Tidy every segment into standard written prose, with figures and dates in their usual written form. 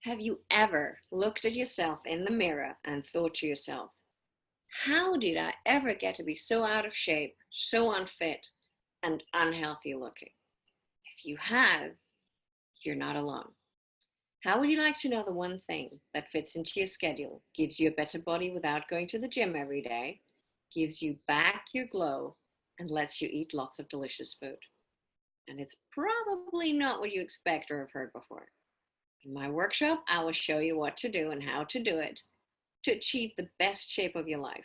Have you ever looked at yourself in the mirror and thought to yourself, how did I ever get to be so out of shape, so unfit, and unhealthy looking? If you have, you're not alone. How would you like to know the one thing that fits into your schedule, gives you a better body without going to the gym every day, gives you back your glow, and lets you eat lots of delicious food? And it's probably not what you expect or have heard before. In my workshop, I will show you what to do and how to do it to achieve the best shape of your life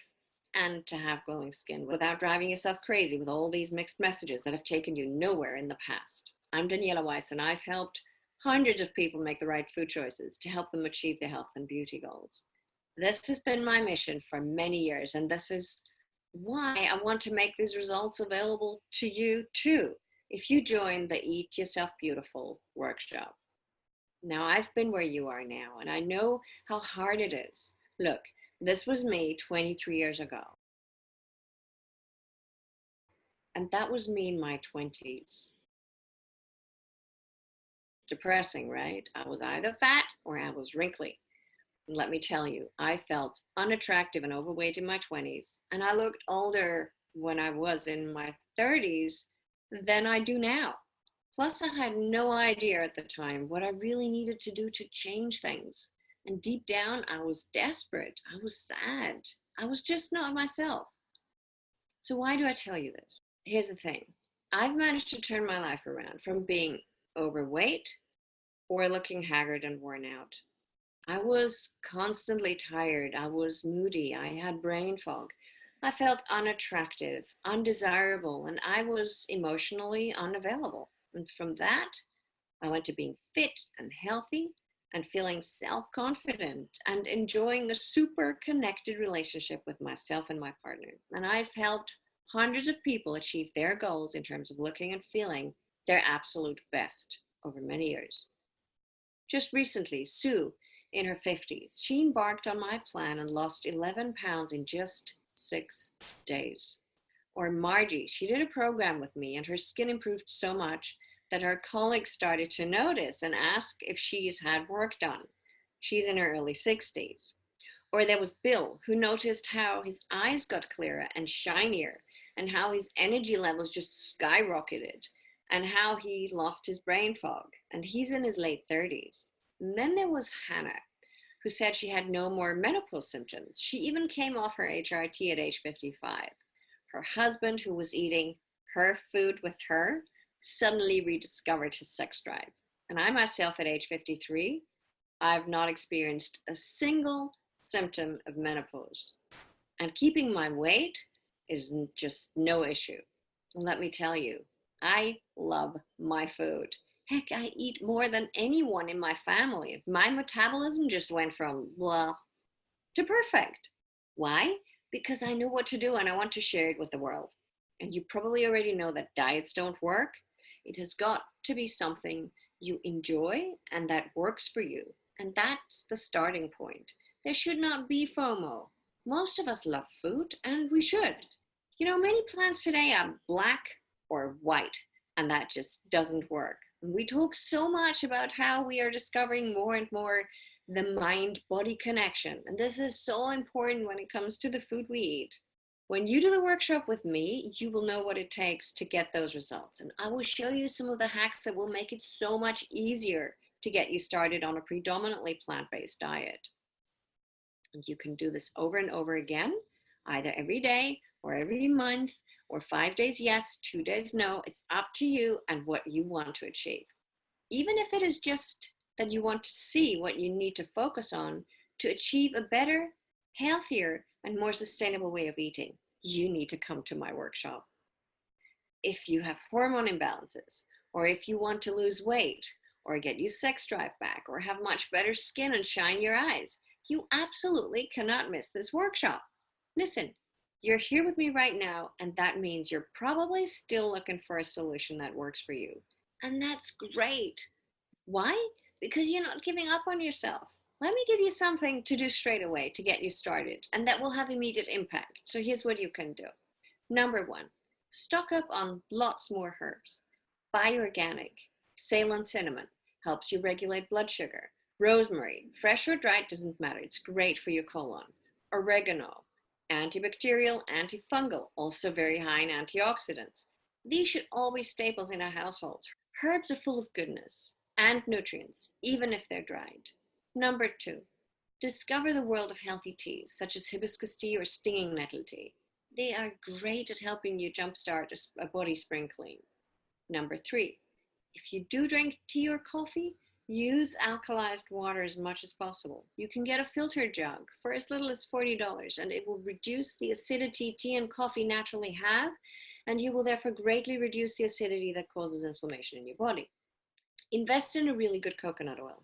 and to have glowing skin without driving yourself crazy with all these mixed messages that have taken you nowhere in the past. I'm Daniela Weiss, and I've helped hundreds of people make the right food choices to help them achieve their health and beauty goals. This has been my mission for many years, and this is why I want to make these results available to you too if you join the Eat Yourself Beautiful workshop. Now, I've been where you are now, and I know how hard it is. Look, this was me 23 years ago, and that was me in my 20s. Depressing, right? I was either fat or I was wrinkly. And let me tell you, I felt unattractive and overweight in my 20s, and I looked older when I was in my 30s than I do now. Plus, I had no idea at the time what I really needed to do to change things. And deep down, I was desperate. I was sad. I was just not myself. So, why do I tell you this? Here's the thing, I've managed to turn my life around from being overweight or looking haggard and worn out. I was constantly tired. I was moody. I had brain fog. I felt unattractive, undesirable, and I was emotionally unavailable. And from that, I went to being fit and healthy and feeling self confident and enjoying a super connected relationship with myself and my partner. And I've helped hundreds of people achieve their goals in terms of looking and feeling their absolute best over many years. Just recently, Sue, in her 50s, she embarked on my plan and lost 11 pounds in just 6 days. Or Margie, she did a program with me and her skin improved so much that her colleagues started to notice and ask if she's had work done. She's in her early 60s. Or there was Bill, who noticed how his eyes got clearer and shinier, and how his energy levels just skyrocketed, and how he lost his brain fog. And he's in his late 30s. And then there was Hannah, who said she had no more menopause symptoms. She even came off her HRT at age 55. Her husband, who was eating her food with her, suddenly rediscovered his sex drive. And I myself, at age 53, I've not experienced a single symptom of menopause. And keeping my weight is just no issue. And let me tell you, I love my food. Heck, I eat more than anyone in my family. My metabolism just went from blah to perfect. Why? Because I know what to do and I want to share it with the world. And you probably already know that diets don't work. It has got to be something you enjoy and that works for you. And that's the starting point. There should not be FOMO. Most of us love food and we should. You know, many plans today are black or white, and that just doesn't work. And we talk so much about how we are discovering more and more the mind body connection. And this is so important when it comes to the food we eat. When you do the workshop with me, you will know what it takes to get those results. And I will show you some of the hacks that will make it so much easier to get you started on a predominantly plant-based diet. And you can do this over and over again, either every day or every month or 5 days yes, 2 days no. It's up to you and what you want to achieve. Even if it is just that you want to see what you need to focus on to achieve a better, healthier, and more sustainable way of eating, you need to come to my workshop. If you have hormone imbalances, or if you want to lose weight, or get your sex drive back, or have much better skin and shine your eyes, you absolutely cannot miss this workshop. Listen, you're here with me right now, and that means you're probably still looking for a solution that works for you. And that's great. Why? Because you're not giving up on yourself. Let me give you something to do straight away to get you started, and that will have immediate impact. So here's what you can do. Number one, stock up on lots more herbs. Buy organic. Ceylon cinnamon helps you regulate blood sugar. Rosemary, fresh or dried doesn't matter. It's great for your colon. Oregano, antibacterial, antifungal, also very high in antioxidants. These should all be staples in our households. Herbs are full of goodness and nutrients, even if they're dried. Number 2, discover the world of healthy teas, such as hibiscus tea or stinging nettle tea. They are great at helping you jumpstart a body spring clean. Number 3, if you do drink tea or coffee, use alkalized water as much as possible. You can get a filter jug for as little as $40, and it will reduce the acidity tea and coffee naturally have, and you will therefore greatly reduce the acidity that causes inflammation in your body. Invest in a really good coconut oil.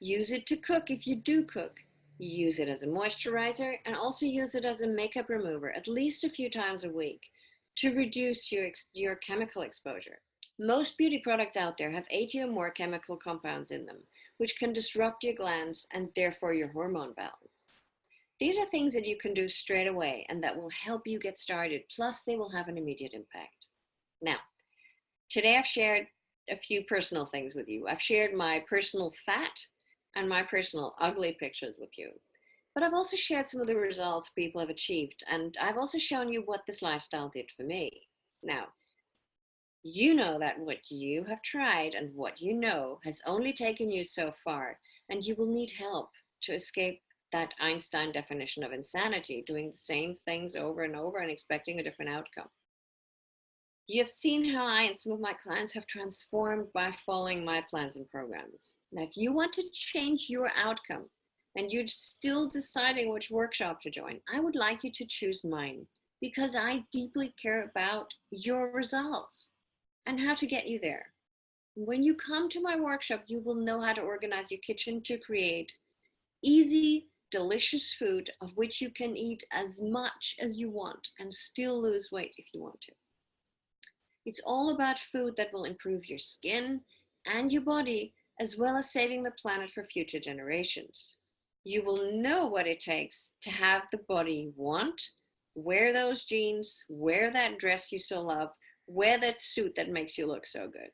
Use it to cook if you do cook. Use it as a moisturizer, and also use it as a makeup remover at least a few times a week to reduce your chemical exposure. Most beauty products out there have 80 or more chemical compounds in them, which can disrupt your glands and therefore your hormone balance. These are things that you can do straight away and that will help you get started, plus they will have an immediate impact. Now, today I've shared a few personal things with you. I've shared my personal fat and my personal ugly pictures with you. But I've also shared some of the results people have achieved, and I've also shown you what this lifestyle did for me. Now, you know that what you have tried and what you know has only taken you so far, and you will need help to escape that Einstein definition of insanity, doing the same things over and over and expecting a different outcome. You have seen how I and some of my clients have transformed by following my plans and programs. Now, if you want to change your outcome and you're still deciding which workshop to join, I would like you to choose mine because I deeply care about your results and how to get you there. When you come to my workshop, you will know how to organize your kitchen to create easy, delicious food of which you can eat as much as you want and still lose weight if you want to. It's all about food that will improve your skin and your body, as well as saving the planet for future generations. You will know what it takes to have the body you want, wear those jeans, wear that dress you so love, wear that suit that makes you look so good.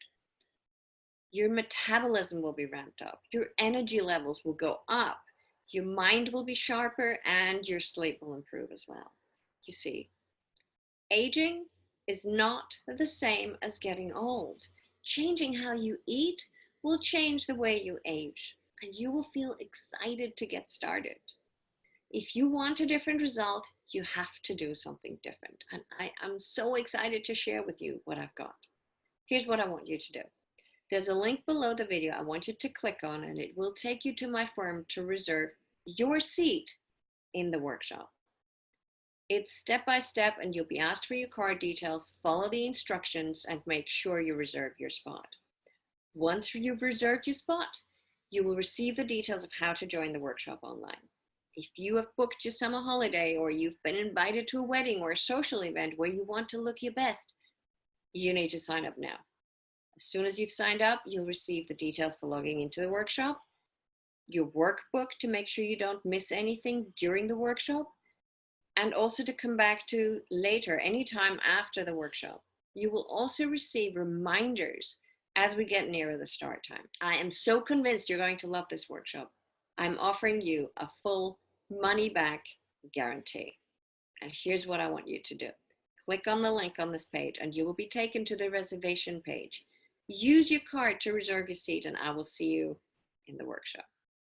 Your metabolism will be ramped up. Your energy levels will go up. Your mind will be sharper and your sleep will improve as well. You see, aging is not the same as getting old. Changing how you eat will change the way you age, and you will feel excited to get started. If you want a different result, you have to do something different. And I am so excited to share with you what I've got. Here's what I want you to do. There's a link below the video I want you to click on, and it will take you to my firm to reserve your seat in the workshop. It's step by step, and you'll be asked for your card details, follow the instructions, and make sure you reserve your spot. Once you've reserved your spot, you will receive the details of how to join the workshop online. If you have booked your summer holiday, or you've been invited to a wedding or a social event where you want to look your best, you need to sign up now. As soon as you've signed up, you'll receive the details for logging into the workshop, your workbook to make sure you don't miss anything during the workshop, and also to come back to later, anytime after the workshop. You will also receive reminders as we get nearer the start time. I am so convinced you're going to love this workshop. I'm offering you a full money back guarantee. And here's what I want you to do. Click on the link on this page and you will be taken to the reservation page. Use your card to reserve your seat, and I will see you in the workshop.